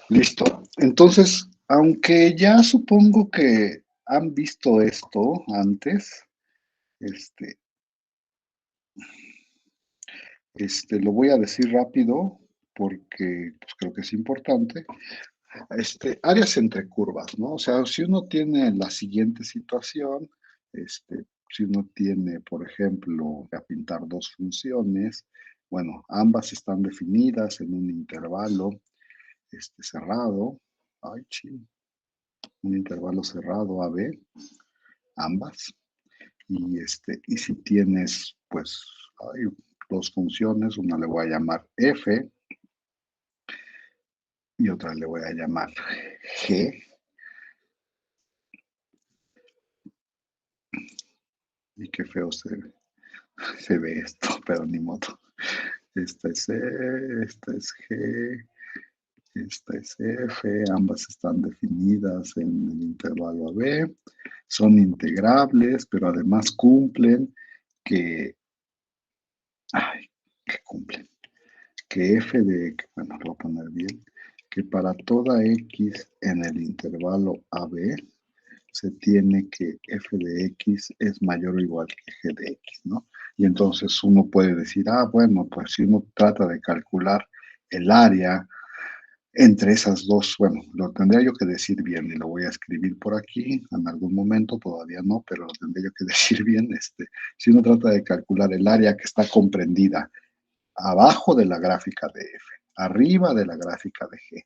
Listo. Entonces, aunque ya supongo que han visto esto antes, este, lo voy a decir rápido porque pues, creo que es importante. Áreas entre curvas, ¿no? O sea, si uno tiene la siguiente situación, si uno tiene, por ejemplo, a pintar dos funciones, bueno, ambas están definidas en un intervalo cerrado, ay, ching, un intervalo cerrado AB, ambas, y si tienes, pues, hay dos funciones, una le voy a llamar F y otra le voy a llamar G. Y qué feo se ve esto, pero ni modo. Esta es E, esta es G, esta es F, ambas están definidas en el intervalo AB, son integrables, pero además cumplen que, ay, que cumplen, que F de, bueno, lo voy a poner bien, que para toda X en el intervalo AB se tiene que f de x es mayor o igual que g de x, ¿no? Y entonces uno puede decir, bueno, pues si uno trata de calcular el área entre esas dos, bueno, lo tendría yo que decir bien y lo voy a escribir por aquí en algún momento, todavía no, pero lo tendría yo que decir bien, si uno trata de calcular el área que está comprendida abajo de la gráfica de f, arriba de la gráfica de g,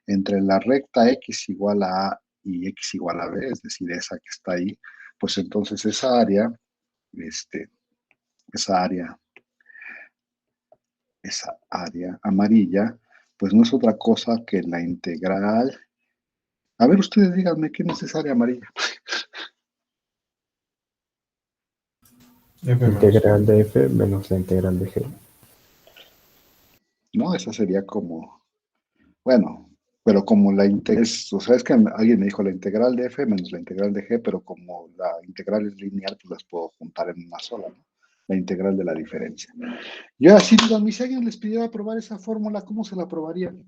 entre la recta x igual a A y x igual a B, es decir, esa que está ahí, pues entonces este, esa área, esa área amarilla, pues no es otra cosa que la integral. A ver, ustedes díganme, ¿qué es esa área amarilla? Integral de f menos la integral de g. No, esa sería como, bueno, pero como la integral, o sea, es que alguien me dijo la integral de f menos la integral de g, pero como la integral es lineal, pues las puedo juntar en una sola, ¿no? La integral de la diferencia. Yo así, díganme, si alguien les pidiera probar esa fórmula, ¿cómo se la probarían?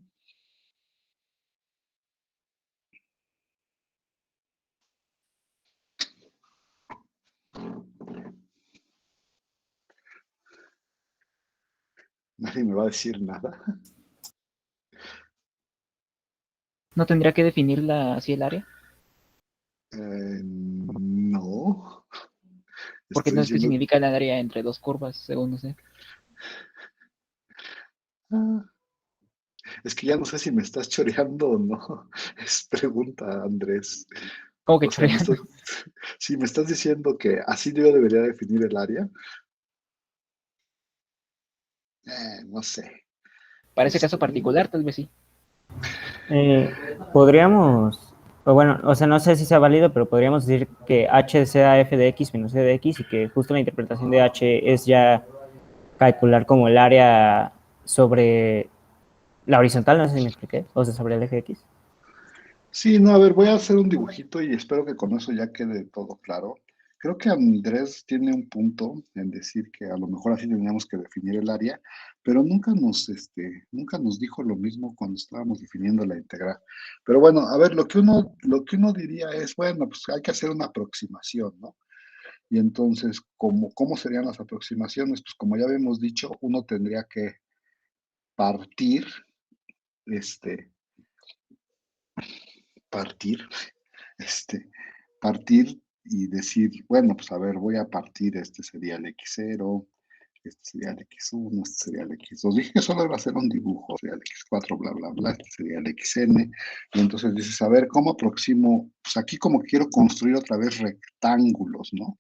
Nadie me va a decir nada. ¿No tendría que definirla así el área? No. Porque Estoy entonces, ¿qué diciendo. significa el área entre dos curvas, según no sé? Ah, es que ya no sé si me estás choreando o no. Es pregunta, Andrés. ¿Cómo que O sea, choreando? si me estás diciendo que así yo debería definir el área, no sé. Para ese caso particular, tal vez sí. Podríamos, o bueno, o sea, no sé si sea válido, pero podríamos decir que h sea f de x menos c de x y que justo la interpretación de h es ya calcular como el área sobre la horizontal, no sé si me expliqué, o sea, sobre el eje x. Sí, no, a ver, voy a hacer un dibujito y espero que con eso ya quede todo claro. Creo que Andrés tiene un punto en decir que a lo mejor así teníamos que definir el área, pero nunca nos dijo lo mismo cuando estábamos definiendo la integral. Pero bueno, a ver, lo que uno diría es, bueno, pues hay que hacer una aproximación, ¿no? Y entonces, ¿cómo serían las aproximaciones? Pues como ya habíamos dicho, uno tendría que partir, este, partir, este, partir y decir, bueno, pues a ver, voy a partir, este sería el x0, este sería el x1, este sería el x2. Dije que solo iba a hacer un dibujo, sería el x4, bla, bla, bla, este sería el xn. Y entonces dices, a ver, ¿cómo aproximo? Pues aquí como quiero construir otra vez rectángulos, ¿no?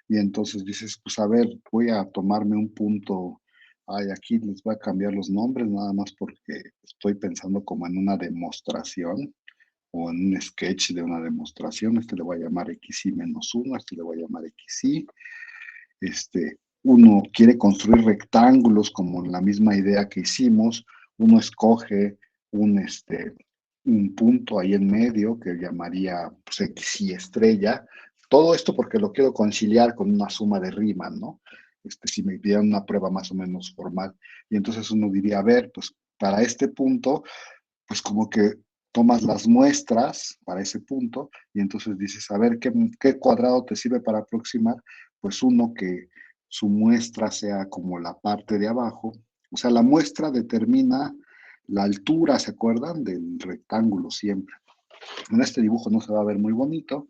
Y entonces dices, pues a ver, voy a tomarme un punto. Ay, aquí les voy a cambiar los nombres nada más porque estoy pensando como en una demostración o en un sketch de una demostración. Este le voy a llamar xy-1, este le voy a llamar xy. Uno quiere construir rectángulos como la misma idea que hicimos. Uno escoge un punto ahí en medio que llamaría pues, xy estrella. Todo esto porque lo quiero conciliar con una suma de Riemann, ¿no? Si me pidieran una prueba más o menos formal. Y entonces uno diría, a ver, pues para este punto, pues como que tomas las muestras para ese punto y entonces dices, a ver, ¿qué cuadrado te sirve para aproximar? Pues uno que su muestra sea como la parte de abajo. O sea, la muestra determina la altura, ¿se acuerdan? Del rectángulo siempre. En este dibujo no se va a ver muy bonito.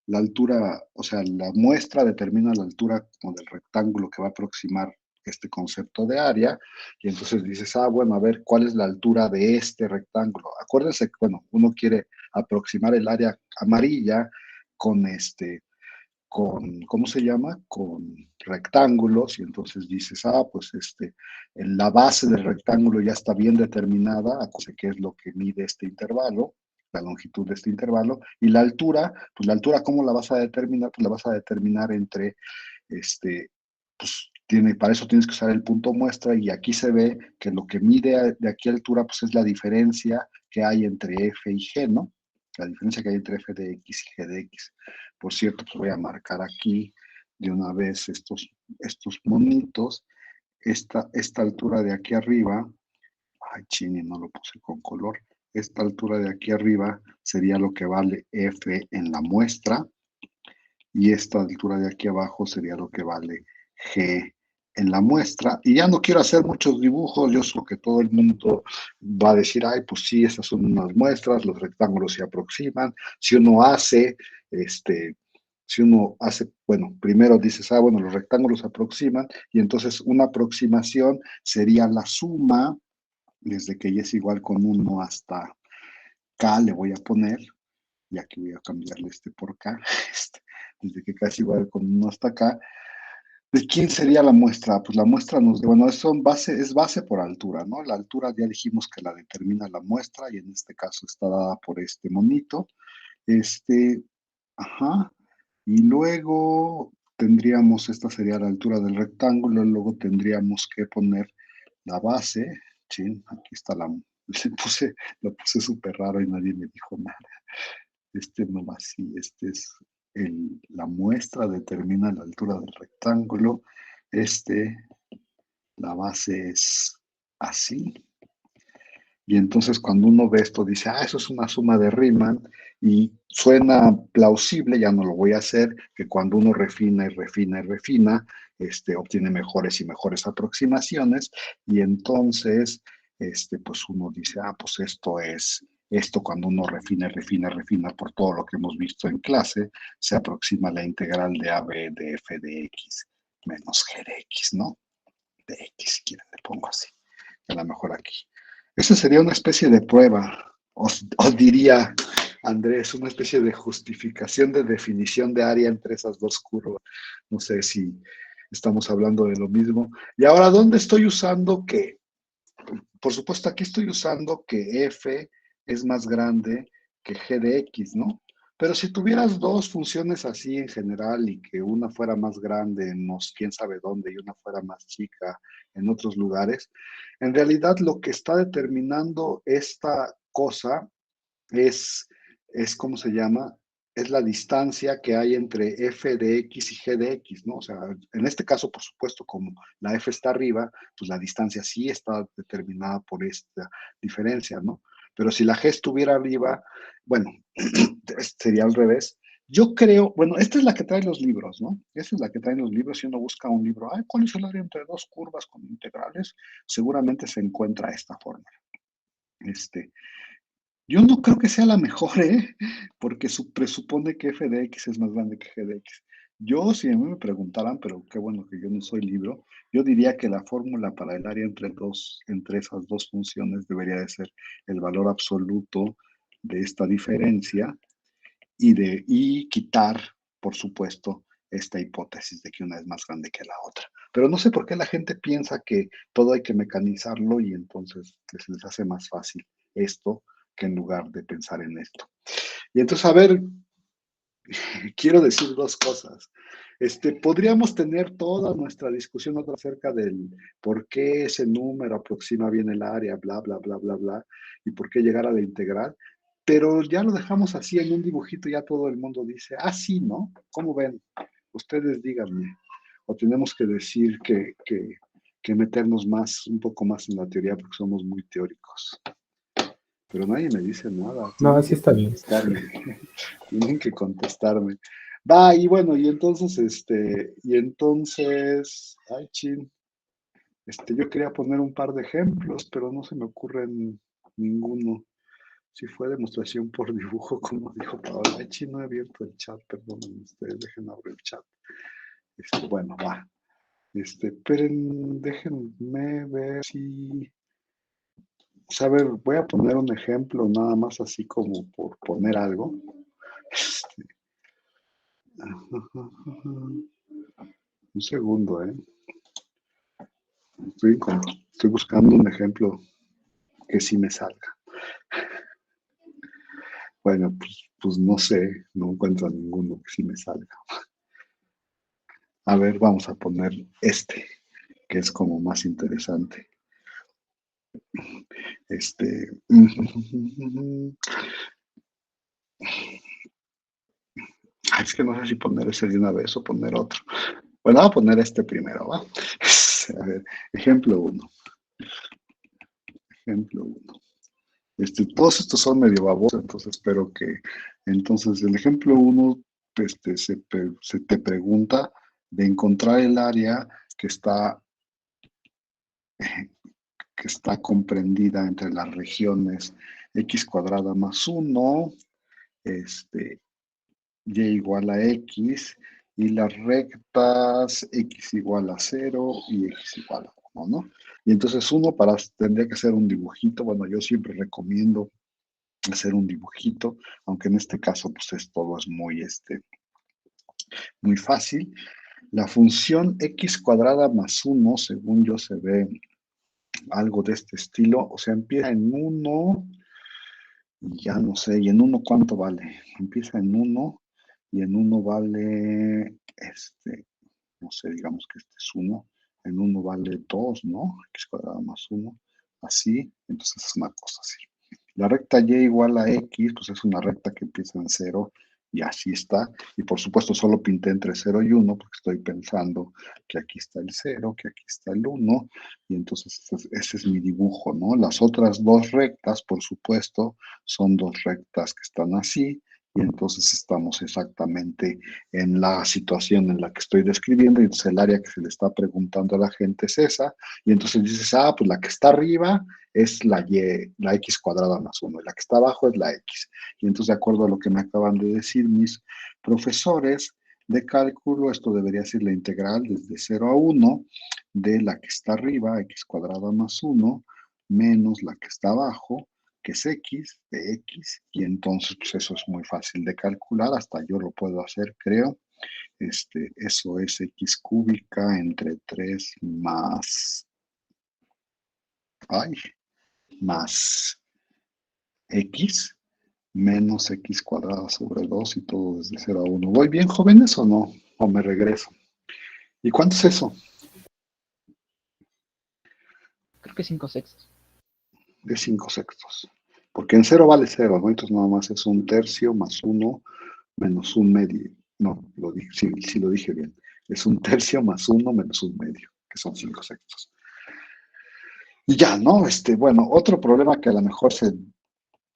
La altura, o sea, la muestra determina la altura como del rectángulo que va a aproximar este concepto de área, y entonces dices, bueno, a ver, ¿cuál es la altura de este rectángulo? Acuérdense que, bueno, uno quiere aproximar el área amarilla con ¿cómo se llama? Con rectángulos, y entonces dices, pues en la base del rectángulo ya está bien determinada, acuérdense qué es lo que mide este intervalo, la longitud de este intervalo, y la altura, pues la altura, ¿cómo la vas a determinar? Pues la vas a determinar entre, pues para eso tienes que usar el punto muestra, y aquí se ve que lo que mide de aquí a altura, pues es la diferencia que hay entre F y G, ¿no? La diferencia que hay entre F de X y G de X. Por cierto, pues voy a marcar aquí de una vez estos monitos. Esta altura de aquí arriba, ay, chini, no lo puse con color. Esta altura de aquí arriba sería lo que vale F en la muestra, y esta altura de aquí abajo sería lo que vale G en la muestra. Y ya no quiero hacer muchos dibujos, yo sé que todo el mundo va a decir, ay, pues sí, estas son unas muestras, los rectángulos se aproximan. Si uno hace, bueno, primero dices, bueno, los rectángulos se aproximan, y entonces una aproximación sería la suma, desde que y es igual con 1 hasta K, le voy a poner, y aquí voy a cambiarle por K, desde que K es igual con 1 hasta K. ¿De quién sería la muestra? Pues la muestra bueno, es base por altura, ¿no? La altura ya dijimos que la determina la muestra, y en este caso está dada por este monito. Ajá. Y luego tendríamos, esta sería la altura del rectángulo, luego tendríamos que poner la base. Sí, aquí está lo puse súper raro y nadie me dijo nada. No va así, la muestra determina la altura del rectángulo. La base es así. Y entonces cuando uno ve esto dice, eso es una suma de Riemann, y suena plausible, ya no lo voy a hacer, que cuando uno refina y refina y refina, obtiene mejores y mejores aproximaciones, y entonces, pues uno dice, pues esto cuando uno refina y refina y refina por todo lo que hemos visto en clase, se aproxima a la integral de AB de f de x menos g de x, ¿no? De x, si quieren, le pongo así, a lo mejor aquí. Esa sería una especie de prueba, os diría Andrés, una especie de justificación de definición de área entre esas dos curvas. No sé si estamos hablando de lo mismo. Y ahora, ¿dónde estoy usando que? Por supuesto, aquí estoy usando que F es más grande que G de X, ¿no? Pero si tuvieras dos funciones así en general, y que una fuera más grande en quién sabe dónde y una fuera más chica en otros lugares, en realidad lo que está determinando esta cosa ¿cómo se llama? Es la distancia que hay entre f de x y g de x, ¿no? O sea, en este caso, por supuesto, como la f está arriba, pues la distancia sí está determinada por esta diferencia, ¿no? Pero si la g estuviera arriba, bueno, sería al revés. Yo creo, bueno, esta es la que trae los libros, ¿no? Esta es la que traen los libros. Si uno busca un libro, ¿cuál es el área entre dos curvas con integrales? Seguramente se encuentra esta fórmula. Yo no creo que sea la mejor, porque presupone que f de x es más grande que g de x. Yo, si a mí me preguntaran, pero qué bueno que yo no soy libro, yo diría que la fórmula para el área entre esas dos funciones debería de ser el valor absoluto de esta diferencia, y quitar, por supuesto, esta hipótesis de que una es más grande que la otra. Pero no sé por qué la gente piensa que todo hay que mecanizarlo, y entonces se les hace más fácil esto que en lugar de pensar en esto. Y entonces, a ver, quiero decir dos cosas. Podríamos tener toda nuestra discusión acerca del por qué ese número aproxima bien el área, bla, bla, bla, bla, bla, y por qué llegar a la integral, pero ya lo dejamos así en un dibujito, ya todo el mundo dice, sí, ¿no? ¿Cómo ven? Ustedes díganme. O tenemos que decir que que meternos un poco más en la teoría porque somos muy teóricos. Pero nadie me dice nada. No, Tienen así que está bien. contestarme. Tienen que contestarme. Va, y bueno, y entonces, ay, chin, yo quería poner un par de ejemplos, pero no se me ocurren ninguno. Si fue demostración por dibujo, como dijo Paola, ay, chin, no he abierto el chat, perdón, ustedes dejen abrir el chat. Bueno, va. Esperen, déjenme ver si... A ver, voy a poner un ejemplo nada más así como por poner algo. Este, un segundo, ¿eh? Estoy buscando un ejemplo que sí me salga. Bueno, pues no sé, no encuentro ninguno que sí me salga. A ver, vamos a poner que es como más interesante. Es que no sé si poner ese de una vez o poner otro. Bueno, voy a poner este primero, ¿va? A ver, ejemplo 1. Ejemplo 1. Todos estos son medio babosos, entonces espero que... Entonces, el ejemplo 1 se te pregunta de encontrar el área que está comprendida entre las regiones x cuadrada más 1, y igual a x, y las rectas x igual a 0 y x igual a 1, ¿no? Y entonces tendría que ser un dibujito. Bueno, yo siempre recomiendo hacer un dibujito, aunque en este caso pues todo es muy fácil. La función x cuadrada más 1, según yo se ve algo de este estilo, o sea, empieza en 1 y ya no sé, ¿y en 1 cuánto vale? Empieza en 1 y en 1 vale, no sé, digamos que este es 1, en 1 vale 2, ¿no? X cuadrado más 1, así, entonces es una cosa así. La recta y igual a x, pues es una recta que empieza en 0 y así está. Y por supuesto solo pinté entre 0 y 1 porque estoy pensando que aquí está el 0, que aquí está el 1, y entonces ese es mi dibujo, ¿no? Las otras dos rectas, por supuesto, son dos rectas que están así, y entonces estamos exactamente en la situación en la que estoy describiendo, y entonces el área que se le está preguntando a la gente es esa, y entonces dices, pues la que está arriba es la x cuadrada más 1, y la que está abajo es la x. Y entonces, de acuerdo a lo que me acaban de decir mis profesores de cálculo, esto debería ser la integral desde 0 a 1 de la que está arriba, x cuadrada más 1, menos la que está abajo, que es x, de x, y entonces pues eso es muy fácil de calcular, hasta yo lo puedo hacer, creo. Eso es x cúbica entre 3 más x menos x cuadrada sobre 2 y todo desde 0 a 1. ¿Voy bien, jóvenes, o no? ¿O me regreso? ¿Y cuánto es eso? Creo que 5/6. De 5 sextos. Porque en 0 vale 0, ¿no? Entonces nada más es un tercio más 1 menos un medio. No, sí lo dije bien. Es un tercio más 1 menos un medio, que son 5 sextos. Y ya, ¿no? Bueno, otro problema que a lo mejor se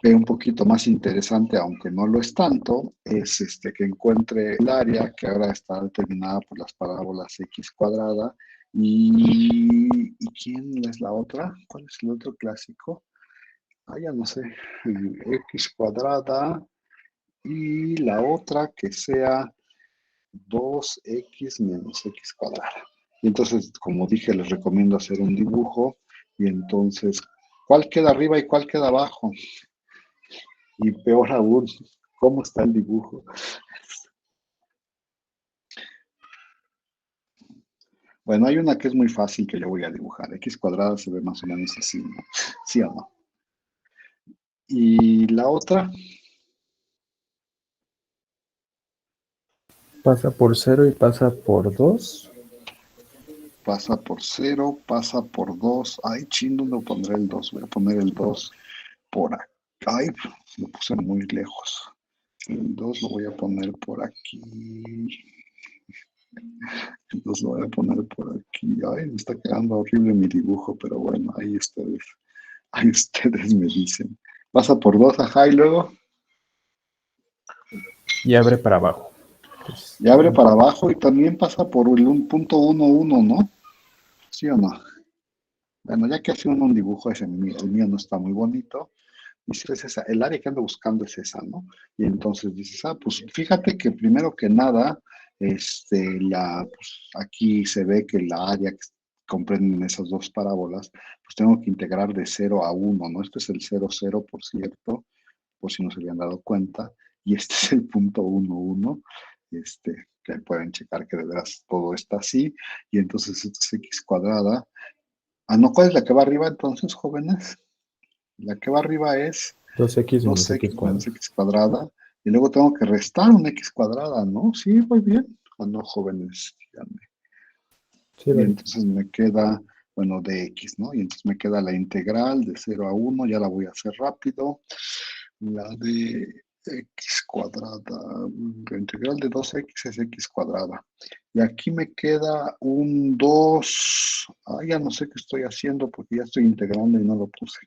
ve un poquito más interesante, aunque no lo es tanto, es que encuentre el área que ahora está determinada por las parábolas x cuadrada. ¿Y quién es la otra? ¿Cuál es el otro clásico? Ya no sé. X cuadrada y la otra que sea 2x menos x cuadrada. Y entonces, como dije, les recomiendo hacer un dibujo. Y entonces, ¿cuál queda arriba y cuál queda abajo? Y peor aún, ¿cómo está el dibujo? Bueno, hay una que es muy fácil que yo voy a dibujar. X cuadrada se ve más o menos así, ¿no? ¿Sí o no? Y la otra, Pasa por 0 y pasa por 2. pasa por 0, pasa por 2. Ay, chino, no pondré el 2. Voy a poner el 2 por aquí. Ay, lo puse muy lejos. El 2 lo voy a poner por aquí. Entonces lo voy a poner por aquí. Ay, me está quedando horrible mi dibujo, pero bueno, ahí ustedes me dicen. Pasa por 2, ajá, y luego Y abre para abajo. y abre para abajo y también pasa por el punto 1, 1, ¿no? ¿Sí o no? Bueno, ya que hace uno un dibujo, el mío no está muy bonito. Dices, es esa, el área que ando buscando es esa, ¿no? Y entonces dices, pues fíjate que primero que nada, pues, aquí se ve que la área que comprenden esas dos parábolas, pues tengo que integrar de 0 a 1, ¿no? Este es el 0, 0, por cierto, por si no se habían dado cuenta, y este es el punto 1, 1, que pueden checar que de veras todo está así, y entonces esto es x cuadrada. Ah, no, ¿cuál es la que va arriba entonces, jóvenes? La que va arriba es 2x menos x 2x menos cuadrado. x cuadrada, y luego tengo que restar un x cuadrada, ¿no? Sí, muy bien. ¿O no, jóvenes? Díganme. Sí, Y vale. entonces me queda, bueno, de x, ¿no? Y entonces me queda la integral de 0 a 1, ya la voy a hacer rápido. La de x cuadrada, la integral de 2x es x cuadrada. Y aquí me queda un 2. Ya no sé qué estoy haciendo porque ya estoy integrando y no lo puse.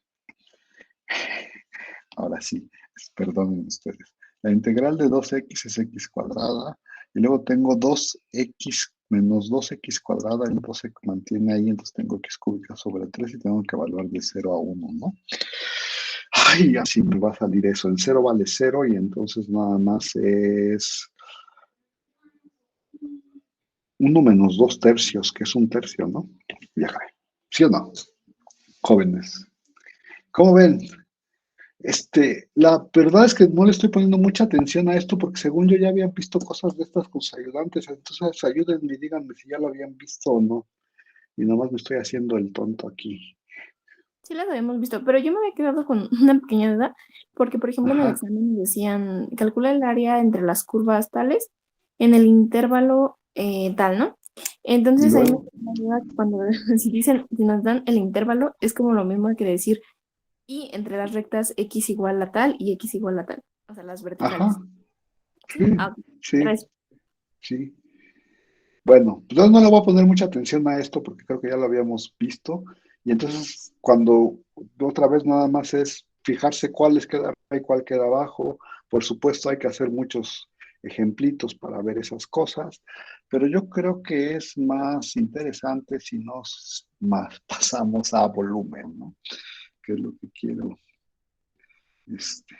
Ahora sí, perdonen ustedes. La integral de 2x es x cuadrada, y luego tengo 2x menos 2x cuadrada, el 2 se mantiene ahí, entonces tengo x cúbica sobre 3 y tengo que evaluar de 0 a 1, ¿no? Ay, así me va a salir eso. El 0 vale 0 y entonces nada más es 1 menos 2 tercios, que es un tercio, ¿no? Ya cae. ¿Sí o no? Jóvenes. ¿Cómo ven? La verdad es que no le estoy poniendo mucha atención a esto porque según yo ya habían visto cosas de estas con sus ayudantes, entonces ayúdenme y díganme si ya lo habían visto o no. Y nomás me estoy haciendo el tonto aquí. Sí las habíamos visto, pero yo me había quedado con una pequeña duda, porque por ejemplo en el Ajá, examen decían, calcula el área entre las curvas tales en el intervalo tal, ¿no? y Entonces ahí me luego, queda la duda cuando si nos dan el intervalo, es como lo mismo que decir y entre las rectas x igual a tal y x igual a tal, o sea, las ajá, verticales. sí, ¿Sí? Ah, ok. sí, Gracias. sí. Bueno, pues yo no le voy a poner mucha atención a esto porque creo que ya lo habíamos visto. Y entonces, cuando otra vez nada más es fijarse cuáles queda arriba y cuál queda abajo. Por supuesto, hay que hacer muchos ejemplitos para ver esas cosas, pero yo creo que es más interesante si nos más pasamos a volumen, ¿no? Que es lo que quiero. Este,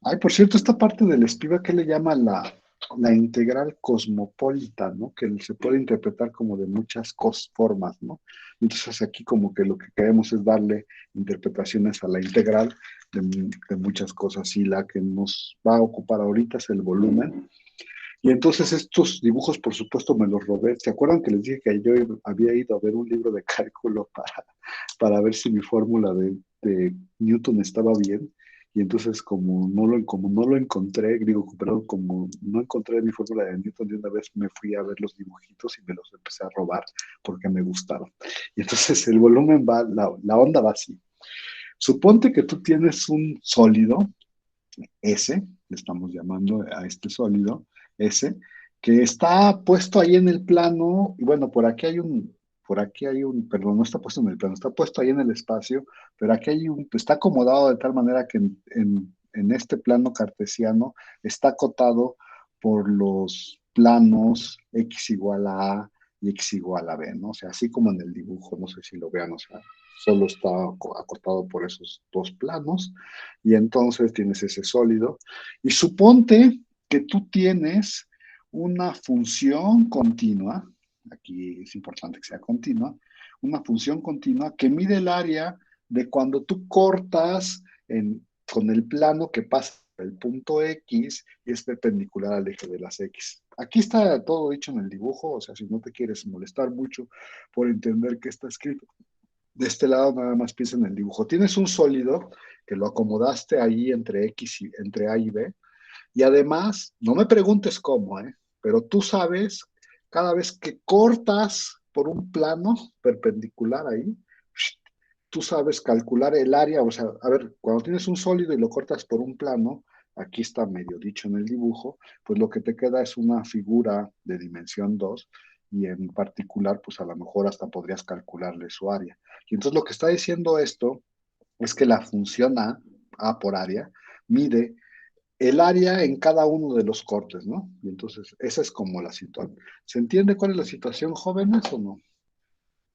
Ay, por cierto, esta parte del espiva que le llama la integral cosmopolita, ¿no? Que se puede interpretar como de muchas formas, ¿no? Entonces aquí como que lo que queremos es darle interpretaciones a la integral de muchas cosas y la que nos va a ocupar ahorita es el volumen. Y entonces estos dibujos, por supuesto, me los robé. ¿Se acuerdan que les dije que yo había ido a ver un libro de cálculo para ver si mi fórmula de Newton estaba bien? Y entonces, como no lo encontré, digo, perdón, como no encontré mi fórmula de Newton, de una vez me fui a ver los dibujitos y me los empecé a robar porque me gustaron. Y entonces el volumen va, la onda va así. Suponte que tú tienes un sólido, S, le estamos llamando a este sólido, S, que está puesto ahí en el plano, y bueno, perdón, no está puesto en el plano, está puesto ahí en el espacio, pero aquí está acomodado de tal manera que en este plano cartesiano está acotado por los planos x igual a y x igual a b, ¿no? O sea, así como en el dibujo, no sé si lo vean, o sea, solo está acotado por esos dos planos y entonces tienes ese sólido. Y suponte que tú tienes una función continua, aquí es importante que sea continua, una función continua que mide el área de cuando tú cortas con el plano que pasa el punto X y es perpendicular al eje de las X. Aquí está todo dicho en el dibujo, o sea, si no te quieres molestar mucho por entender qué está escrito, de este lado nada más piensa en el dibujo. Tienes un sólido que lo acomodaste ahí entre A y B. Y además, no me preguntes cómo, pero tú sabes, cada vez que cortas por un plano perpendicular ahí, tú sabes calcular el área, o sea, a ver, cuando tienes un sólido y lo cortas por un plano, aquí está medio dicho en el dibujo, pues lo que te queda es una figura de dimensión 2 y en particular, pues a lo mejor hasta podrías calcularle su área. Y entonces lo que está diciendo esto es que la función A por área, mide el área en cada uno de los cortes, ¿no? Y entonces esa es como la situación. ¿Se entiende cuál es la situación, jóvenes, o no?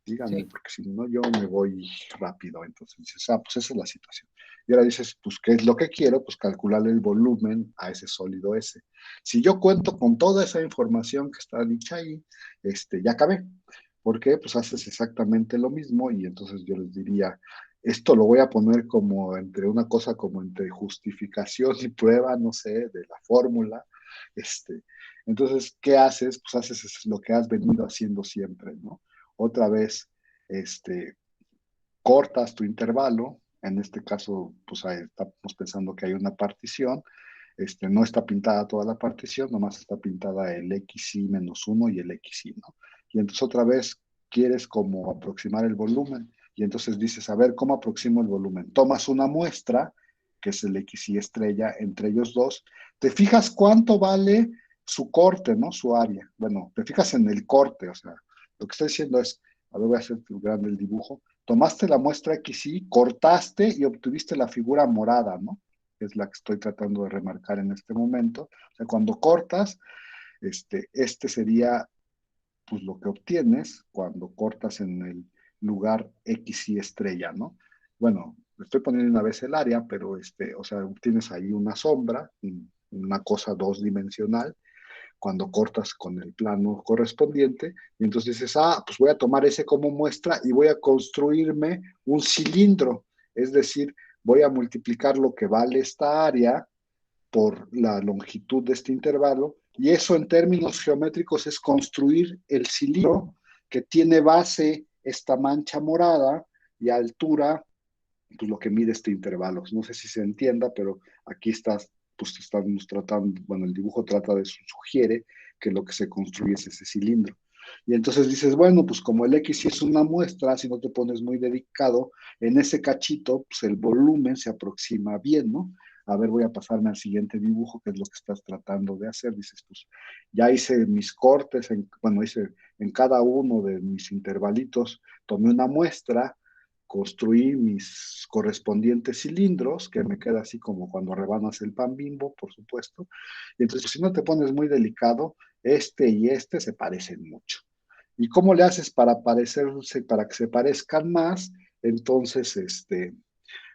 Díganme, Sí, porque si no yo me voy rápido. Entonces dices, pues esa es la situación. Y ahora dices, pues, ¿qué es lo que quiero? Pues calcularle el volumen a ese sólido S. Si yo cuento con toda esa información que está dicha ahí, ya acabé. ¿Por qué? Pues haces exactamente lo mismo y entonces yo les diría, esto lo voy a poner como entre una cosa como entre justificación y prueba, no sé, de la fórmula. Entonces, ¿qué haces? Pues haces lo que has venido haciendo siempre, ¿no? Otra vez, este, cortas tu intervalo, en este caso, pues ahí estamos pensando que hay una partición, no está pintada toda la partición, nomás está pintada el XY menos 1 y el XY, ¿no? Y entonces otra vez quieres como aproximar el volumen, y entonces dices, a ver, ¿cómo aproximo el volumen? Tomas una muestra, que es el XY estrella, entre ellos dos, te fijas cuánto vale su corte, ¿no? Su área. Bueno, te fijas en el corte, o sea, lo que estoy diciendo es, a ver, voy a hacer grande el dibujo, tomaste la muestra XY, cortaste y obtuviste la figura morada, ¿no? Que es la que estoy tratando de remarcar en este momento. O sea, cuando cortas, este sería pues lo que obtienes cuando cortas en el lugar X y estrella, ¿no? Bueno, estoy poniendo una vez el área, pero o sea, obtienes ahí una sombra, una cosa dos dimensional, cuando cortas con el plano correspondiente, y entonces dices, pues voy a tomar ese como muestra y voy a construirme un cilindro, es decir, voy a multiplicar lo que vale esta área por la longitud de este intervalo, y eso en términos geométricos es construir el cilindro que tiene base esta mancha morada y altura, pues lo que mide este intervalo. No sé si se entienda, pero aquí estás, pues estamos tratando, bueno, el dibujo trata de sugiere que lo que se construye es ese cilindro. Y entonces dices, bueno, pues como el X sí es una muestra, si no te pones muy dedicado, en ese cachito, pues el volumen se aproxima bien, ¿no? A ver, voy a pasarme al siguiente dibujo, que es lo que estás tratando de hacer. Dices, pues ya hice mis cortes, bueno, hice en cada uno de mis intervalitos, tomé una muestra, construí mis correspondientes cilindros, que me queda así como cuando rebanas el pan Bimbo, por supuesto. Y entonces, si no te pones muy delicado, este y este se parecen mucho. ¿Y cómo le haces para parecerse, para que se parezcan más? Entonces,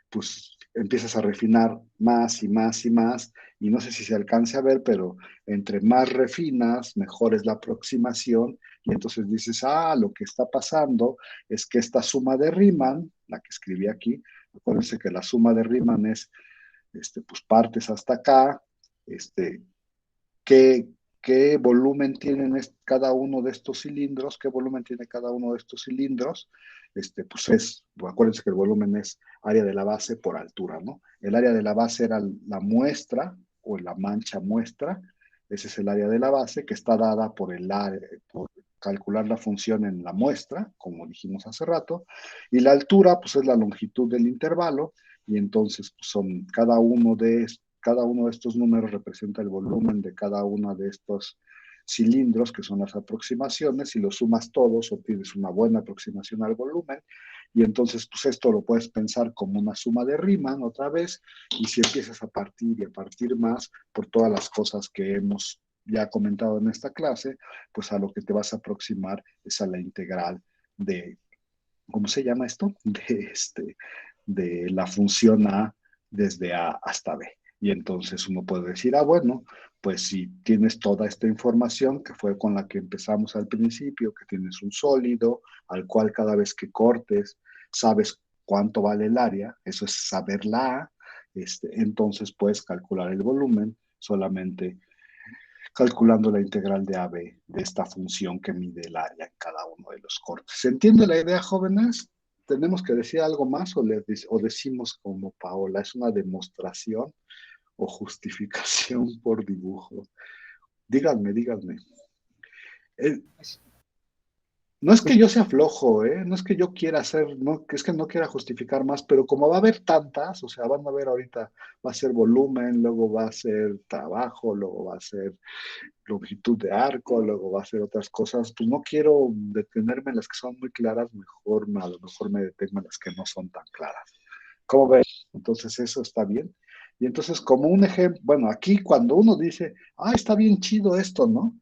pues empiezas a refinar más y más y más, y no sé si se alcance a ver, pero entre más refinas, mejor es la aproximación, y entonces dices, lo que está pasando es que esta suma de Riemann, la que escribí aquí, acuérdense que la suma de Riemann es, pues partes hasta acá, ¿qué, qué volumen tienen cada uno de estos cilindros? ¿Qué volumen tiene cada uno de estos cilindros? Pues acuérdense que el volumen es área de la base por altura, ¿no? El área de la base era la muestra o la mancha muestra, ese es el área de la base que está dada por por calcular la función en la muestra, como dijimos hace rato, y la altura, pues es la longitud del intervalo, y entonces pues, son cada uno de estos números representa el volumen de cada uno de estos cilindros, que son las aproximaciones, y los sumas todos, obtienes una buena aproximación al volumen, y entonces pues esto lo puedes pensar como una suma de Riemann otra vez, y si empiezas a partir y a partir más por todas las cosas que hemos ya comentado en esta clase, pues a lo que te vas a aproximar es a la integral de, ¿cómo se llama esto? De la función A desde A hasta B. Y entonces uno puede decir, bueno, pues si tienes toda esta información que fue con la que empezamos al principio, que tienes un sólido al cual cada vez que cortes sabes cuánto vale el área, eso es saber la A, entonces puedes calcular el volumen solamente calculando la integral de AB de esta función que mide el área en cada uno de los cortes. ¿Se entiende la idea, jóvenes? ¿Tenemos que decir algo más o decimos como Paola? ¿Es una demostración o justificación por dibujo? Díganme. Pues, No es que yo sea flojo, ¿eh? No es que yo quiera hacer, no, es que no quiera justificar más, pero como va a haber tantas, o sea, van a ver ahorita, va a ser volumen, luego va a ser trabajo, luego va a ser longitud de arco, luego va a ser otras cosas, pues no quiero detenerme en las que son muy claras, mejor, a lo mejor me detengo en las que no son tan claras. ¿Cómo ves? Entonces eso está bien. Y entonces como un ejemplo, bueno, aquí cuando uno dice, ah, está bien chido esto, ¿no?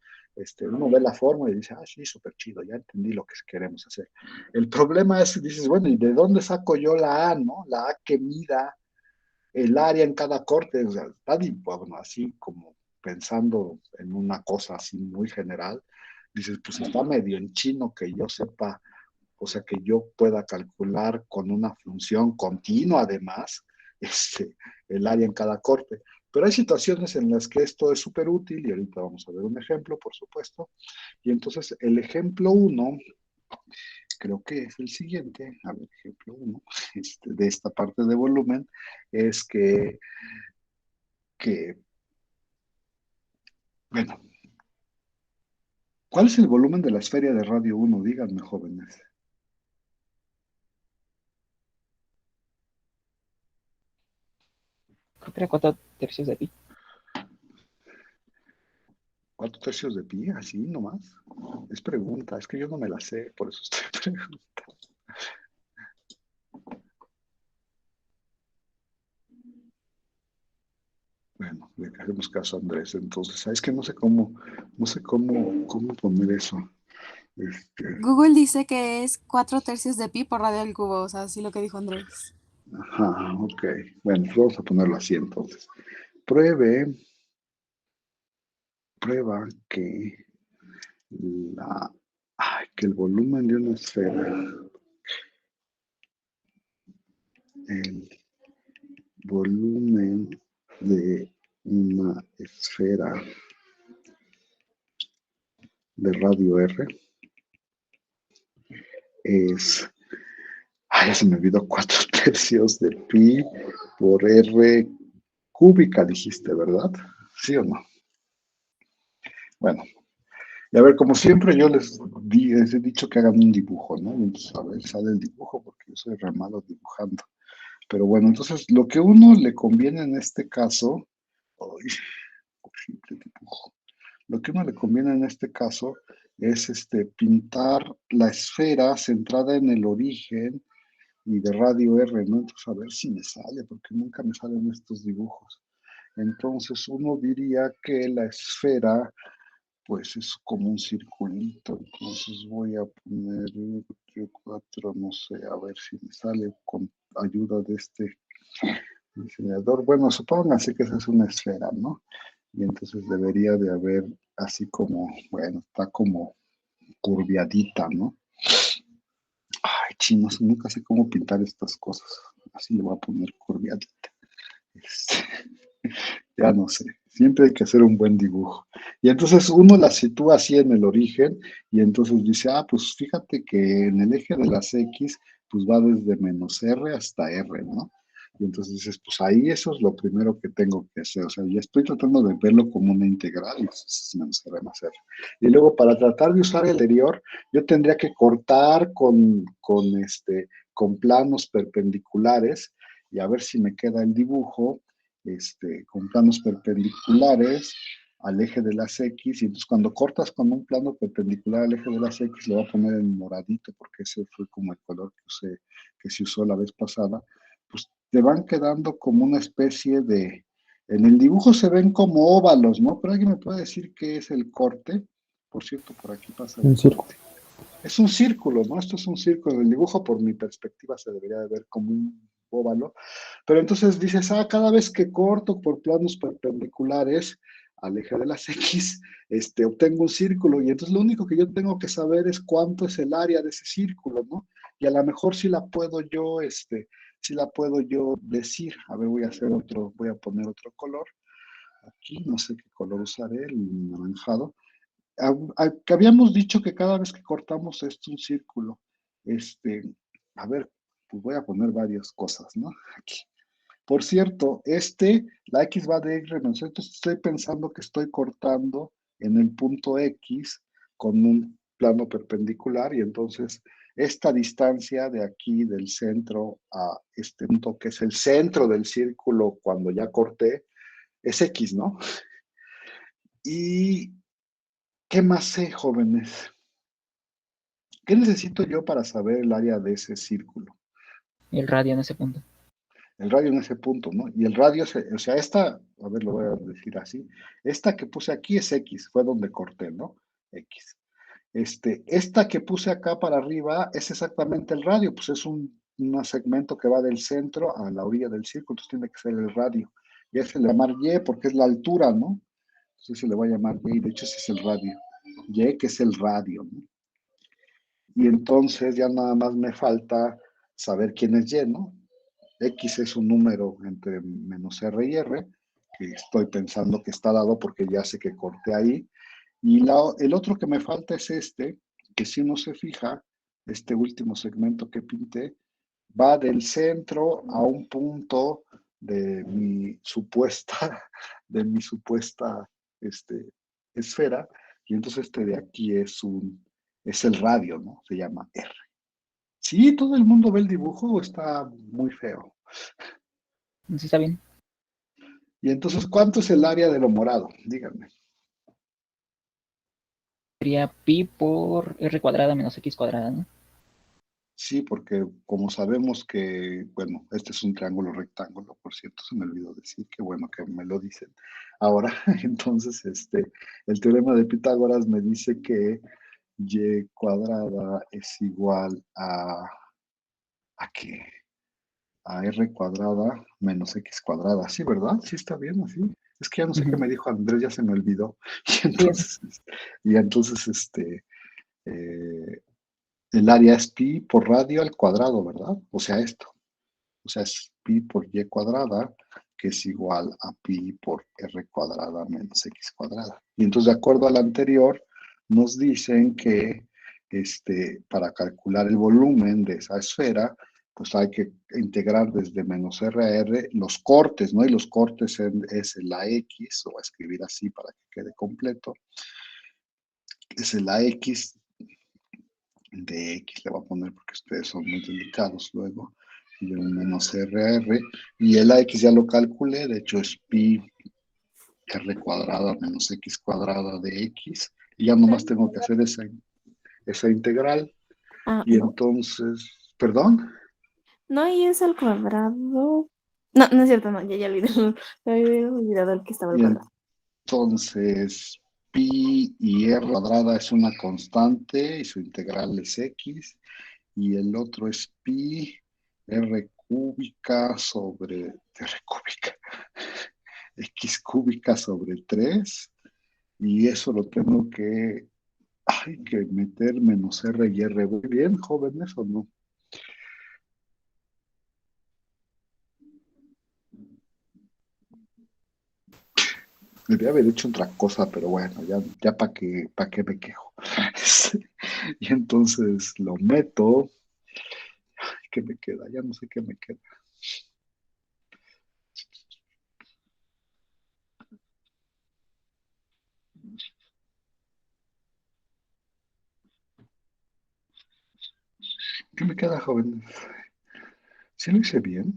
Uno ve la forma y dice, ah, sí, súper chido, ya entendí lo que queremos hacer. El problema es que dices, bueno, ¿y de dónde saco yo la A, no? La A que mida el área en cada corte, o sea, está, bueno, así como pensando en una cosa así muy general, dices, pues está medio en chino que yo sepa, o sea, que yo pueda calcular con una función continua además, el área en cada corte. Pero hay situaciones en las que esto es súper útil y ahorita vamos a ver un ejemplo, por supuesto. Y entonces el ejemplo uno, creo que es el siguiente, a ver, ejemplo uno, de esta parte de volumen, es que, bueno, ¿cuál es el volumen de la esfera de radio uno? Díganme, jóvenes. Creo que era 4 tercios de pi. 4 tercios de pi, así nomás. Es pregunta, es que yo no me la sé, por eso estoy preguntando. Bueno, le hacemos caso a Andrés, entonces, es que no sé cómo poner eso. Google dice que es 4 tercios de pi por radio al cubo, o sea, así lo que dijo Andrés. Ajá, ok. Bueno, pues vamos a ponerlo así entonces. Prueba la, que el volumen de una esfera, el volumen de una esfera de radio R es, ya se me olvidó, 4 tercios de pi por R cúbica, dijiste, ¿verdad? ¿Sí o no? Bueno, y a ver, como siempre yo les he dicho que hagan un dibujo, ¿no? Entonces, a ver, sale el dibujo porque yo soy re malo dibujando. Pero bueno, entonces lo que uno le conviene en este caso, ay, simple dibujo. Lo que uno le conviene en este caso es pintar la esfera centrada en el origen y de radio R, ¿no? Entonces, a ver si me sale, porque nunca me salen estos dibujos. Entonces, uno diría que la esfera, pues es como un circulito. Entonces, voy a poner 4, no sé, a ver si me sale con ayuda de este diseñador. Bueno, supónganse que esa es una esfera, ¿no? Y entonces debería de haber así como, bueno, está como curviadita, ¿no? Ay, chinos, nunca sé cómo pintar estas cosas. Así le voy a poner curviadita. Este, ya no sé. Siempre hay que hacer un buen dibujo. Y entonces uno la sitúa así en el origen y entonces dice, ah, pues fíjate que en el eje de las X, pues va desde menos R hasta R, ¿no? Y entonces dices, pues ahí eso es lo primero que tengo que hacer. O sea, ya estoy tratando de verlo como una integral, entonces es menos R más R. Y luego para tratar de usar el anterior, yo tendría que cortar con planos perpendiculares y a ver si me queda el dibujo con planos perpendiculares al eje de las X, y entonces cuando cortas con un plano perpendicular al eje de las X, lo voy a poner en moradito, porque ese fue como el color que se usó la vez pasada, pues te van quedando como una especie de, en el dibujo se ven como óvalos, ¿no? Pero alguien me puede decir qué es el corte. Por cierto, por aquí pasa Un el círculo. corte. Es un círculo, ¿no? Esto es un círculo. En el dibujo, por mi perspectiva, se debería de ver como un óvalo. Pero entonces dices, cada vez que corto por planos perpendiculares al eje de las X, obtengo un círculo. Y entonces lo único que yo tengo que saber es cuánto es el área de ese círculo, ¿no? Y a lo mejor sí la puedo yo decir. A ver, voy a poner otro color. Aquí, no sé qué color usaré, el naranjado. Que habíamos dicho que cada vez que cortamos es un círculo. Este, a ver, pues voy a poner varias cosas, ¿no? Aquí. Por cierto, la X va de Y entonces estoy pensando que estoy cortando en el punto X con un plano perpendicular, y entonces esta distancia de aquí del centro a este punto, que es el centro del círculo cuando ya corté, es X, ¿no? ¿Y qué más sé, jóvenes? ¿Qué necesito yo para saber el área de ese círculo? El radio en ese punto. El radio en ese punto, ¿no? Y el radio, o sea, esta, a ver, lo voy a decir así, esta que puse aquí es X, fue donde corté, ¿no? X. Esta que puse acá para arriba es exactamente el radio, pues es un segmento que va del centro a la orilla del círculo, entonces tiene que ser el radio. Y ese se le va a llamar Y porque es la altura, ¿no? Entonces se le va a llamar Y, de hecho ese es el radio. Y que es el radio, ¿no? Y entonces ya nada más me falta saber quién es Y, ¿no? X es un número entre menos R y R, que estoy pensando que está dado porque ya sé que corté ahí. Y el otro que me falta es que si uno se fija, este último segmento que pinté, va del centro a un punto de mi supuesta, esfera, y entonces este de aquí es el radio, ¿no? Se llama R. ¿Sí? ¿Todo el mundo ve el dibujo o está muy feo? ¿Sí está bien? Y entonces, ¿cuánto es el área de lo morado? Díganme. Sería pi por r cuadrada menos x cuadrada, ¿no? Sí, porque como sabemos que, bueno, este es un triángulo rectángulo, por cierto, se me olvidó decir, qué bueno que me lo dicen. Ahora, entonces, el teorema de Pitágoras me dice que y cuadrada es igual ¿a qué? A r cuadrada menos x cuadrada. Sí, ¿verdad? Sí está bien así. Es que ya no sé qué me dijo Andrés, ya se me olvidó. Y entonces, el área es pi por radio al cuadrado, ¿verdad? O sea, esto. O sea, es pi por y cuadrada, que es igual a pi por r cuadrada menos x cuadrada. Y entonces, de acuerdo al anterior, nos dicen que para calcular el volumen de esa esfera, pues hay que integrar desde menos r a r los cortes, ¿no? Y los cortes es la x, lo voy a escribir así para que quede completo. Es la x de x, le voy a poner porque ustedes son muy delicados luego, y un menos r a r, y el x ya lo calculé, de hecho es pi r cuadrada menos x cuadrada de x, y ya nomás tengo que hacer esa integral, Ah, y no. entonces, ¿perdón? No, y es al cuadrado. No, no es cierto, no, ya olvidé. Había olvidado el que estaba al Y cuadrado. entonces, pi y r cuadrada es una constante, y su integral es x, y el otro es pi r cúbica sobre r cúbica, x cúbica sobre 3, y eso lo tengo que meter menos r y r. ¿Muy bien, jóvenes, o no? Debería haber hecho otra cosa, pero bueno, ya para qué me quejo. Y entonces lo meto. ¿Qué me queda? Ya no sé qué me queda. ¿Qué me queda, jóvenes? ¿Sí lo hice bien?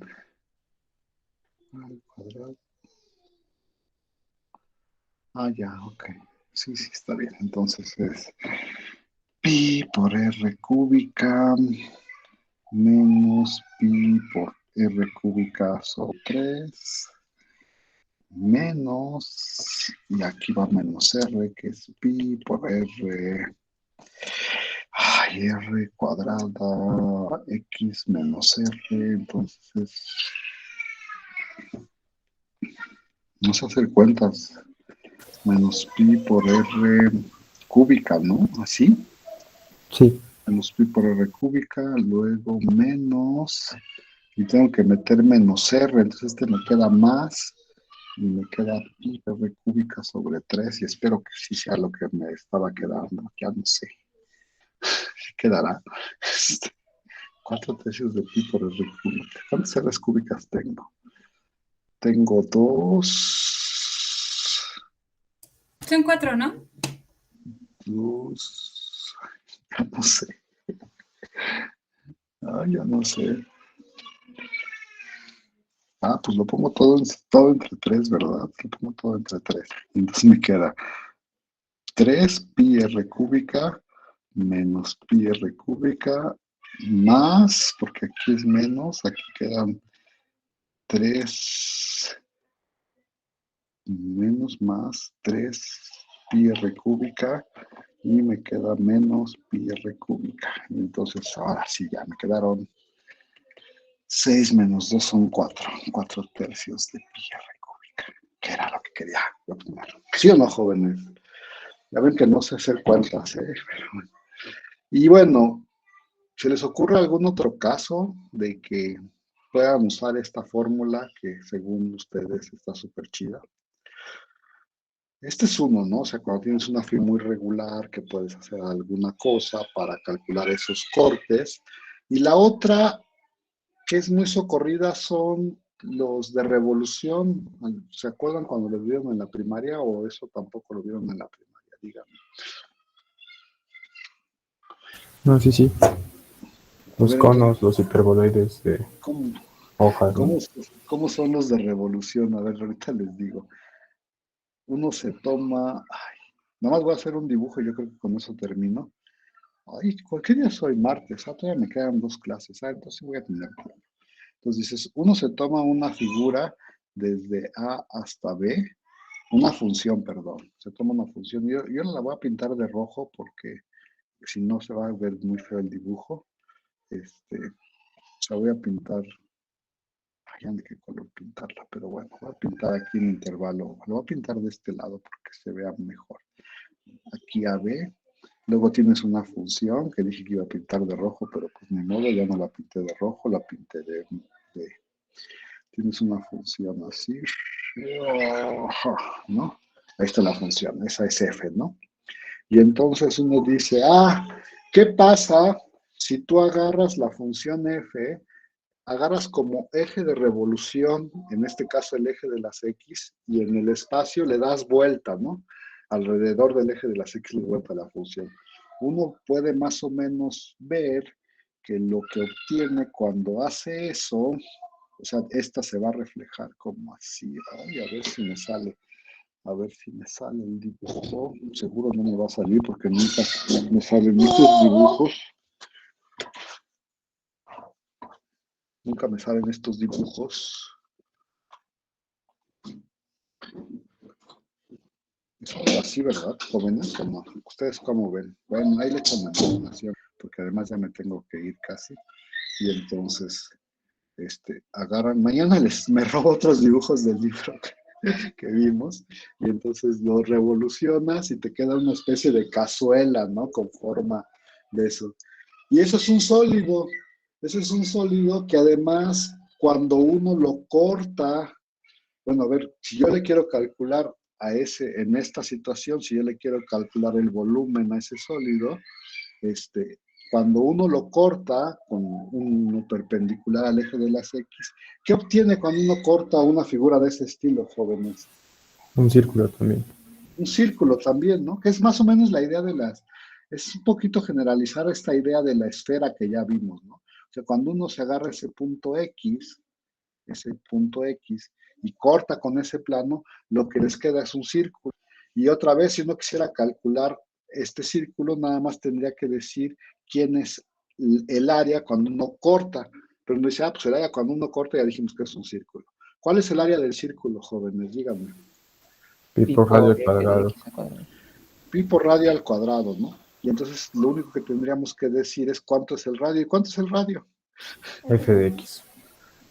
Al cuadrado. Ah, ya, ok. Sí, sí, está bien. Entonces es pi por r cúbica menos pi por r cúbica sobre 3 menos, y aquí va menos r, que es pi por r, r cuadrada, x menos r, entonces, no sé hacer cuentas, menos pi por r cúbica, ¿no? Así. Sí. Menos pi por r cúbica, luego menos, y tengo que meter menos r, entonces me queda más, y me queda pi r cúbica sobre 3, y espero que sí sea lo que me estaba quedando, ya no sé, ¿qué quedará? 4 tercios de pi por r cúbica. ¿Cuántas r's cúbicas tengo? Tengo 2, Son 4, ¿no? 2, Ya no sé. Ya no sé. Pues lo pongo todo entre 3, ¿verdad? Lo pongo todo entre 3. Entonces me queda 3 pi r cúbica menos pi r cúbica más, porque aquí es menos, aquí quedan 3 menos más 3 pi r cúbica y me queda menos pi r cúbica. Entonces ahora sí ya me quedaron 6 menos 2 son 4. 4 tercios de pi r cúbica, que era lo que quería obtener. ¿Sí o no, jóvenes? Ya ven que no sé hacer cuentas, ¿eh? Pero bueno. Y bueno, ¿se les ocurre algún otro caso de que puedan usar esta fórmula que según ustedes está súper chida? Este es uno, ¿no? O sea, cuando tienes una fila muy regular que puedes hacer alguna cosa para calcular esos cortes. Y la otra, que es muy socorrida, son los de revolución. ¿Se acuerdan cuando los vieron en la primaria o eso tampoco lo vieron en la primaria? Díganme. No, sí, sí. A Los ver, entonces, conos, los hiperboloides de ¿cómo, hojas, ¿no? cómo, cómo son los de revolución? A ver, ahorita les digo. Uno se toma, nada más voy a hacer un dibujo, yo creo que con eso termino. ¿Cualquier día soy martes? Todavía me quedan 2 clases, entonces sí voy a tener tiempo. Entonces dices, uno se toma una figura desde A hasta B, una función, perdón, se toma una función. Yo la voy a pintar de rojo porque si no se va a ver muy feo el dibujo. O voy a pintar, ya de qué color pintarla, pero bueno, voy a pintar aquí en intervalo, lo voy a pintar de este lado porque se vea mejor. Aquí a B, luego tienes una función que dije que iba a pintar de rojo, pero pues ni modo, ya no la pinté de rojo, la pinté de tienes una función así, ¿no? Ahí está la función, esa es f, ¿no? Y entonces uno dice, ¿qué pasa si tú agarras la función f, agarras como eje de revolución, en este caso el eje de las x, y en el espacio le das vuelta, ¿no? Alrededor del eje de las x le das vuelta a la función. Uno puede más o menos ver que lo que obtiene cuando hace eso, o sea, esta se va a reflejar como así. A ver si me sale. A ver si me sale el dibujo. Seguro no me va a salir porque nunca me salen estos dibujos. Nunca me salen estos dibujos. Es algo así, ¿verdad, jóvenes? ¿Ustedes cómo ven? Bueno, ahí le echo una información, porque además ya me tengo que ir casi. Y entonces, agarran. Mañana me robo otros dibujos del libro que vimos, y entonces lo revolucionas y te queda una especie de cazuela, ¿no? Con forma de eso. Y eso es un sólido que además cuando uno lo corta, bueno, a ver, si yo le quiero calcular en esta situación, si yo le quiero calcular el volumen a ese sólido, cuando uno lo corta con uno perpendicular al eje de las X, ¿qué obtiene cuando uno corta una figura de ese estilo, jóvenes? Un círculo también. Un círculo también, ¿no? Que es más o menos la idea es un poquito generalizar esta idea de la esfera que ya vimos, ¿no? O sea, cuando uno se agarra ese punto X, y corta con ese plano, lo que les queda es un círculo. Y otra vez, si uno quisiera calcular este círculo, nada más tendría que decir quién es el área cuando uno corta. Pero uno dice, pues el área cuando uno corta, ya dijimos que es un círculo. ¿Cuál es el área del círculo, jóvenes? Díganme. Pi por radio al cuadrado. Pi por radio al cuadrado, ¿no? Y entonces lo único que tendríamos que decir es cuánto es el radio. ¿Y cuánto es el radio? F de X.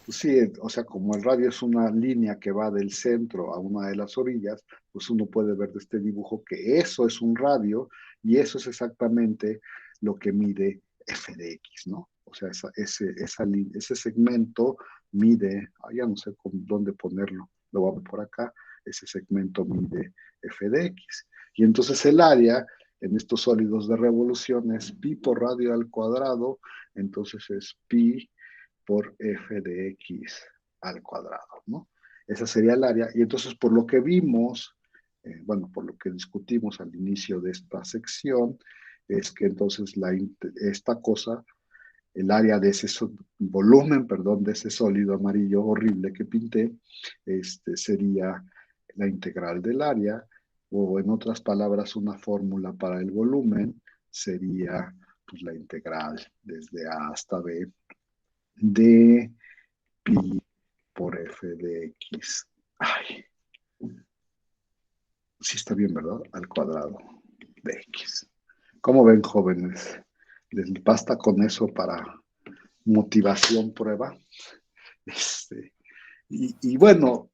Pues sí, o sea, como el radio es una línea que va del centro a una de las orillas, pues uno puede ver de este dibujo que eso es un radio y eso es exactamente lo que mide f de x, ¿no? O sea, ese segmento mide, ya no sé dónde ponerlo, lo voy a ver por acá, ese segmento mide f de x. Y entonces el área en estos sólidos de revolución es pi por radio al cuadrado, entonces es pi por f de x al cuadrado, ¿no? Esa sería el área. Y entonces, por lo que vimos, bueno, por lo que discutimos al inicio de esta sección, es que entonces esta cosa, el área de ese volumen, perdón, de ese sólido amarillo horrible que pinté, sería la integral del área, o en otras palabras, una fórmula para el volumen sería pues, la integral desde A hasta B de pi por f de x. Ay, sí está bien, ¿verdad? Al cuadrado de x. ¿Cómo ven, jóvenes? ¿Les basta con eso para motivación prueba? Y bueno,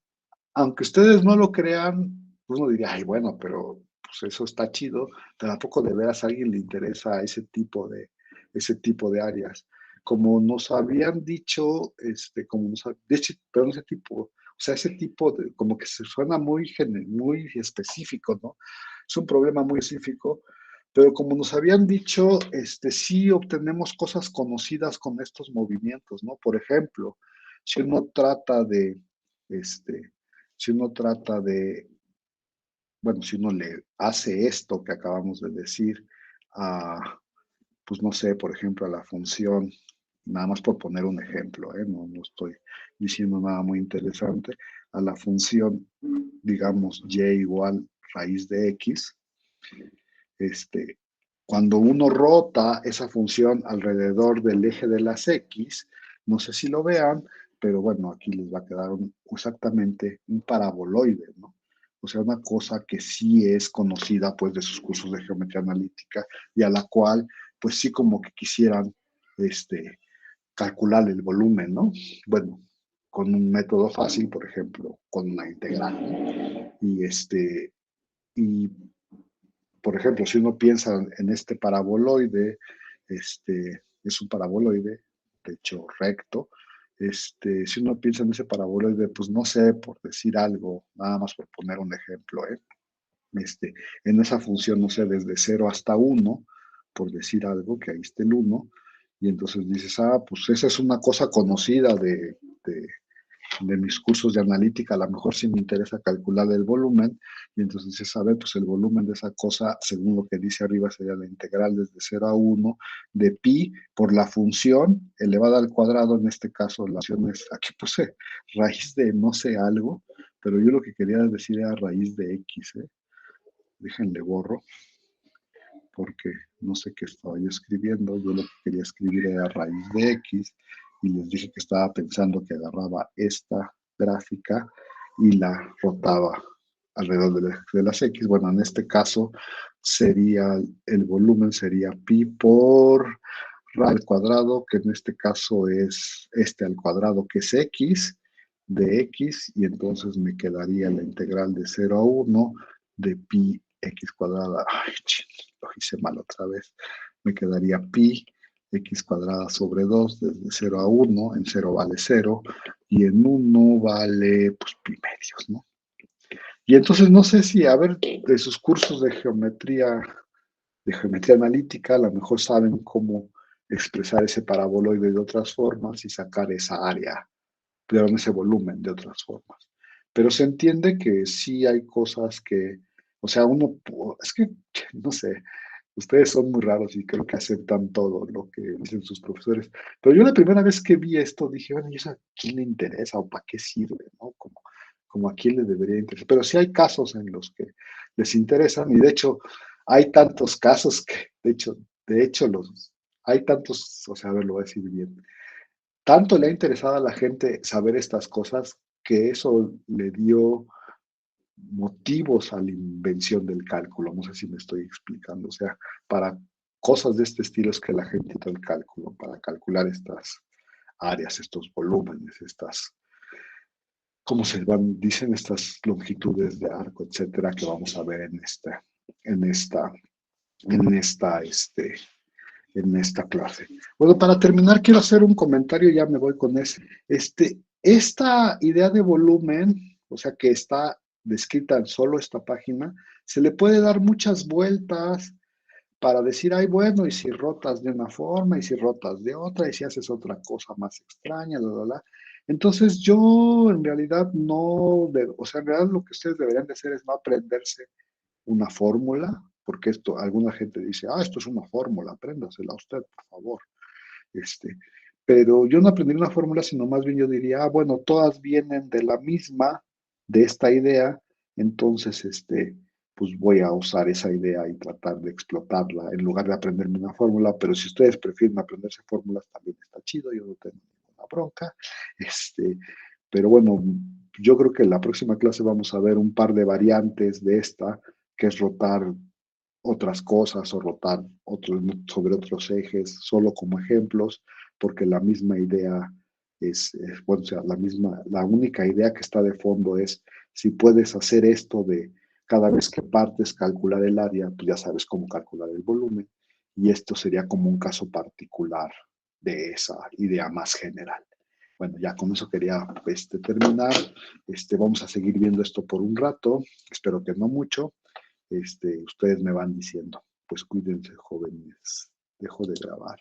aunque ustedes no lo crean, uno diría, ay, bueno, pero pues eso está chido, pero ¿a poco de veras a alguien le interesa ese tipo de áreas? Como nos habían dicho, de hecho, perdón, ese tipo, o sea, ese tipo de, como que se suena muy específico, ¿no? Es un problema muy específico, pero como nos habían dicho, sí obtenemos cosas conocidas con estos movimientos, ¿no? Por ejemplo, si uno trata de, este, si uno trata de, bueno, si uno le hace esto que acabamos de decir a, pues no sé, por ejemplo, a la función, nada más por poner un ejemplo, no estoy diciendo nada muy interesante, a la función, digamos, y igual raíz de x, cuando uno rota esa función alrededor del eje de las x, no sé si lo vean, pero bueno, aquí les va a quedar exactamente un paraboloide, ¿no? O sea, una cosa que sí es conocida pues de sus cursos de geometría analítica y a la cual pues sí como que quisieran calcular el volumen, ¿no? Bueno, con un método fácil, por ejemplo, con una integral, ¿no? Y por ejemplo, si uno piensa en este paraboloide, es un paraboloide, de hecho recto, si uno piensa en ese paraboloide, pues no sé, por decir algo, nada más por poner un ejemplo, en esa función, no sé, desde 0 hasta 1, por decir algo, que ahí está el 1, y entonces dices, pues esa es una cosa conocida de mis cursos de analítica, a lo mejor sí me interesa calcular el volumen, y entonces se sabe, pues el volumen de esa cosa, según lo que dice arriba, sería la integral desde 0 a 1 de pi por la función elevada al cuadrado, en este caso la función es, aquí puse raíz de no sé algo, pero yo lo que quería decir era raíz de x, déjenle borro, porque no sé qué estaba yo escribiendo, yo lo que quería escribir era raíz de x, y les dije que estaba pensando que agarraba esta gráfica y la rotaba alrededor de las x. Bueno, en este caso sería, el volumen sería pi por al cuadrado, que en este caso es al cuadrado, que es x, de x, y entonces me quedaría la integral de 0 a 1 de pi x cuadrada. Ay, lo hice mal otra vez. Me quedaría pi x cuadrada sobre 2 desde 0 a 1. En 0 vale 0 y en 1 vale pues pi medios, ¿no? Y entonces no sé si, a ver, de sus cursos de geometría analítica, a lo mejor saben cómo expresar ese paraboloide de otras formas y sacar esa área, pero ese volumen de otras formas. Pero se entiende que sí hay cosas que, o sea, es que, no sé, ustedes son muy raros y creo que aceptan todo lo que dicen sus profesores. Pero yo la primera vez que vi esto dije, bueno, ¿y eso a quién le interesa o para qué sirve? ¿No? Como a quién le debería interesar. Pero sí hay casos en los que les interesan y de hecho hay tantos casos que, de hecho hay tantos, o sea, a ver, lo voy a decir bien. Tanto le ha interesado a la gente saber estas cosas que eso le dio motivos a la invención del cálculo. No sé si me estoy explicando. O sea, para cosas de este estilo es que la gente hizo el cálculo, para calcular estas áreas, estos volúmenes, ¿cómo se dicen? Estas longitudes de arco, etcétera, que vamos a ver en esta clase. Bueno, para terminar, quiero hacer un comentario, ya me voy con ese. Esta idea de volumen, o sea, que está descrita en solo esta página, se le puede dar muchas vueltas para decir, ay, bueno, y si rotas de una forma, y si rotas de otra, y si haces otra cosa más extraña, bla, bla, bla. Entonces, yo en realidad o sea, en realidad lo que ustedes deberían de hacer es no aprenderse una fórmula, porque esto, alguna gente dice, esto es una fórmula, apréndasela usted, por favor. Pero yo no aprendería una fórmula, sino más bien yo diría, bueno, todas vienen de la misma, de esta idea, entonces, pues voy a usar esa idea y tratar de explotarla en lugar de aprenderme una fórmula, pero si ustedes prefieren aprenderse fórmulas, también está chido, yo no tengo ninguna bronca. Pero bueno, yo creo que en la próxima clase vamos a ver un par de variantes de esta, que es rotar otras cosas o rotar sobre otros ejes, solo como ejemplos, porque la misma idea bueno, o sea, la única idea que está de fondo es si puedes hacer esto de cada vez que partes calcular el área, pues ya sabes cómo calcular el volumen, y esto sería como un caso particular de esa idea más general. Bueno, ya con eso quería terminar. Vamos a seguir viendo esto por un rato, espero que no mucho. Ustedes me van diciendo. Pues cuídense, jóvenes. Dejo de grabar.